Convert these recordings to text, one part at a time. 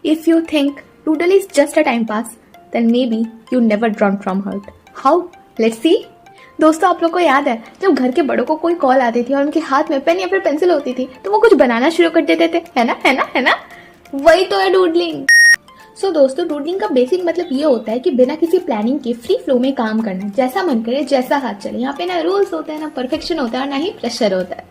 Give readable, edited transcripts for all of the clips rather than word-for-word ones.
If you think doodle is just a time pass, then maybe you never drawn from heart. How? Let's see. दोस्तों, आप लोग को याद है जब घर के बड़ों को कोई कॉल आती थी और उनके हाथ में पेन या फिर पेंसिल होती थी तो वो कुछ बनाना शुरू कर देते थे, है ना है ना है ना? वही तो है डूडलिंग। सो दोस्तों, डूडलिंग का बेसिक मतलब ये होता है कि बिना किसी प्लानिंग के फ्री फ्लो में काम करना, जैसा मन करे जैसा हाथ चले। यहाँ पे ना रूल्स होते हैं, ना परफेक्शन होता है और ना ही प्रेशर होता है।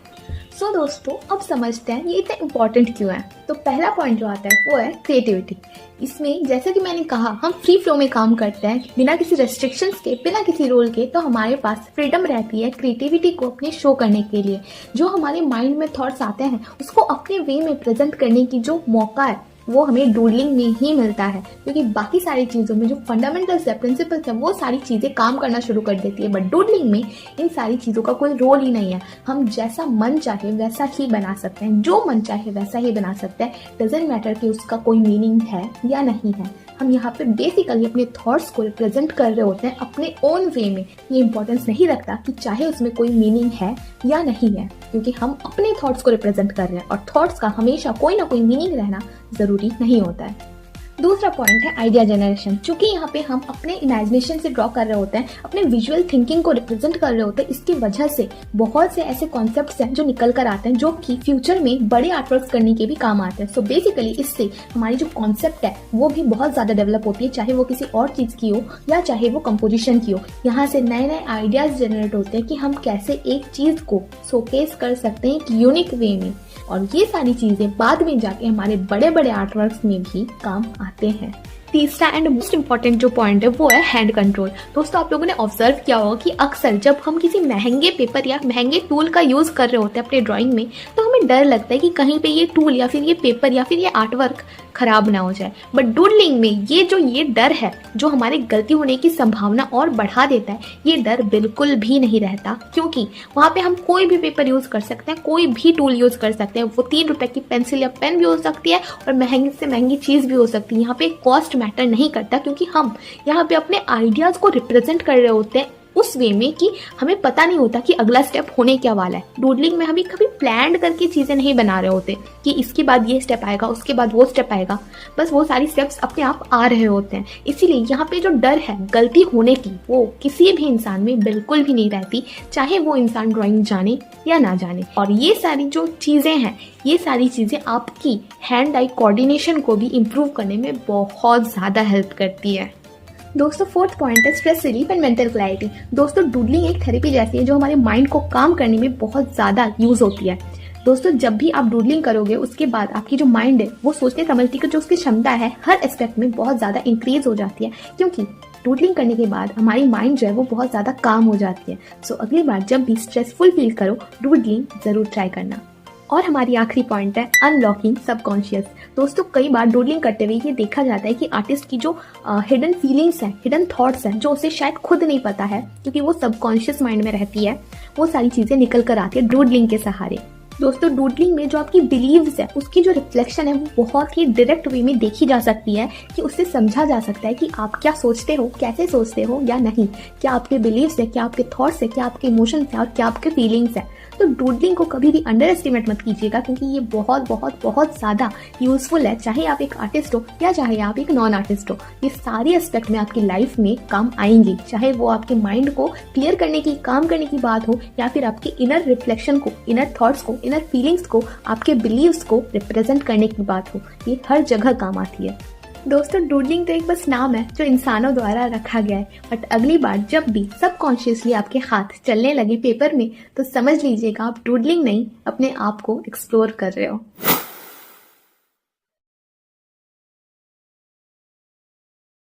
सो दोस्तों, अब समझते हैं ये इतना इम्पोर्टेंट क्यों है। तो पहला पॉइंट जो आता है वो है क्रिएटिविटी। इसमें जैसे कि मैंने कहा, हम फ्री फ्लो में काम करते हैं बिना किसी रेस्ट्रिक्शंस के, बिना किसी रूल के, तो हमारे पास फ्रीडम रहती है क्रिएटिविटी को अपने शो करने के लिए। जो हमारे माइंड में थॉट्स आते हैं उसको अपने वे में प्रेजेंट करने की जो मौका है वो हमें डूडलिंग में ही मिलता है, क्योंकि बाकी सारी चीज़ों में जो फंडामेंटल्स है, प्रिंसिपल्स है, वो सारी चीज़ें काम करना शुरू कर देती है। बट डूडलिंग में इन सारी चीज़ों का कोई रोल ही नहीं है। हम जैसा मन चाहे वैसा ही बना सकते हैं, जो मन चाहे वैसा ही बना सकते हैं। डजेंट मैटर कि उसका कोई मीनिंग है या नहीं है। हम यहाँ पे बेसिकली अपने थॉट्स को रिप्रेजेंट कर रहे होते हैं अपने ओन वे में। ये इंपॉर्टेंस नहीं रखता कि चाहे उसमें कोई मीनिंग है या नहीं है, क्योंकि हम अपने थॉट्स को रिप्रेजेंट कर रहे हैं और थॉट्स का हमेशा कोई ना कोई मीनिंग रहना जरूरी नहीं होता है। दूसरा पॉइंट है आइडिया जनरेशन। चूंकि यहाँ पे हम अपने इमेजिनेशन से ड्रॉ कर रहे होते हैं, अपने विजुअल थिंकिंग को रिप्रेजेंट कर रहे होते हैं, इसकी वजह से बहुत से ऐसे कॉन्सेप्ट्स हैं जो निकल कर आते हैं, जो कि फ्यूचर में बड़े आर्टवर्क्स करने के भी काम आते हैं। सो बेसिकली इससे हमारी जो कॉन्सेप्ट है वो भी बहुत ज्यादा डेवलप होती है, चाहे वो किसी और चीज की हो या चाहे वो कंपोजिशन की हो। यहाँ से नए नए आइडियाज जनरेट होते हैं कि हम कैसे एक चीज को शोकेस कर सकते हैं एक यूनिक वे में, और ये सारी चीजें बाद में जाके हमारे बड़े बड़े आर्टवर्क्स में भी काम आते हैं। तीसरा एंड मोस्ट इम्पॉर्टेंट जो पॉइंट है वो है हैंड कंट्रोल। दोस्तों, आप लोगों ने ऑब्जर्व किया होगा कि अक्सर जब हम किसी महंगे पेपर या महंगे टूल का यूज कर रहे होते हैं अपने ड्राइंग में, तो हमें डर लगता है कि कहीं पे ये टूल या फिर ये पेपर या फिर ये आर्टवर्क खराब ना हो जाए। बट डूडलिंग में ये डर है जो हमारे गलती होने की संभावना और बढ़ा देता है, ये डर बिल्कुल भी नहीं रहता, क्योंकि वहाँ पे हम कोई भी पेपर यूज कर सकते हैं, कोई भी टूल यूज कर सकते हैं। वो 3 रुपए की पेंसिल या पेन भी हो सकती है और महंगी से महंगी चीज भी हो सकती है। यहाँ पे कॉस्ट मैटर नहीं करता, क्योंकि हम यहाँ पे अपने आइडियाज को रिप्रेजेंट कर रहे होते हैं उस वे में कि हमें पता नहीं होता कि अगला स्टेप होने क्या वाला है। डूडलिंग में हम कभी प्लान करके चीजें नहीं बना रहे होते कि इसके बाद ये स्टेप आएगा, उसके बाद वो स्टेप आएगा। बस वो सारी स्टेप्स अपने आप आ रहे होते हैं। इसीलिए यहाँ पे जो डर है गलती होने की, वो किसी भी इंसान में बिल्कुल भी नहीं रहती, चाहे वो इंसान ड्राइंग जाने या ना जाने। और ये सारी जो चीजें हैं, ये सारी चीजें आपकी हैंड आई कोऑर्डिनेशन को भी इम्प्रूव करने में बहुत ज्यादा हेल्प करती है। दोस्तों, फोर्थ पॉइंट है stress relief and mental clarity. दोस्तों, डूडलिंग एक थेरेपी जैसी है जो हमारे माइंड को काम करने में बहुत ज्यादा यूज होती है। दोस्तों, जब भी आप डूडलिंग करोगे उसके बाद आपकी जो माइंड है वो सोचने समझने की जो उसकी क्षमता है हर एस्पेक्ट में बहुत ज्यादा इंक्रीज हो जाती है, क्योंकि डूडलिंग करने के बाद हमारी माइंड जो है वो बहुत ज्यादा काम हो जाती है। सो अगली बार जब भी स्ट्रेसफुल फील करो, डूडलिंग जरूर ट्राई करना। और हमारी आखिरी पॉइंट है अनलॉकिंग सबकॉन्शियस। दोस्तों, कई बार डूडलिंग करते हुए ये देखा जाता है कि आर्टिस्ट की जो हिडन फीलिंग्स हैं, हिडन थॉट्स हैं, जो उसे शायद खुद नहीं पता है क्योंकि वो सबकॉन्शियस माइंड में रहती है, वो सारी चीजें निकल कर आती है डूडलिंग के सहारे। दोस्तों, डूडलिंग में जो आपकी बिलीव्स है उसकी जो रिफ्लेक्शन है वो बहुत ही डायरेक्ट वे में देखी जा सकती है, कि उससे समझा जा सकता है कि आप क्या सोचते हो, कैसे सोचते हो या नहीं, क्या आपके बिलीव्स है, क्या आपके थॉट्स है, क्या आपके इमोशंस है और क्या आपके फीलिंग्स है। तो डूडलिंग को कभी भी अंडर एस्टिमेट मत कीजिएगा, क्योंकि ये बहुत बहुत बहुत ज्यादा यूजफुल है, चाहे आप एक आर्टिस्ट हो या चाहे आप एक नॉन आर्टिस्ट हो। ये सारी एस्पेक्ट में आपकी लाइफ में काम आएंगे, चाहे वो आपके माइंड को क्लियर करने की, काम करने की बात हो, या फिर आपके इनर रिफ्लेक्शन को, इनर थॉट्स को, इनर फीलिंग्स को, आपके बिलीव्स को रिप्रेजेंट करने की बात हो। ये हर जगह काम आती है। दोस्तों, डूडलिंग तो एक बस नाम है जो इंसानों द्वारा रखा गया है, बट अगली बार जब भी सबकॉन्शियसली आपके हाथ चलने लगे पेपर में, तो समझ लीजिएगा आप डूडलिंग नहीं, अपने आप को एक्सप्लोर कर रहे हो।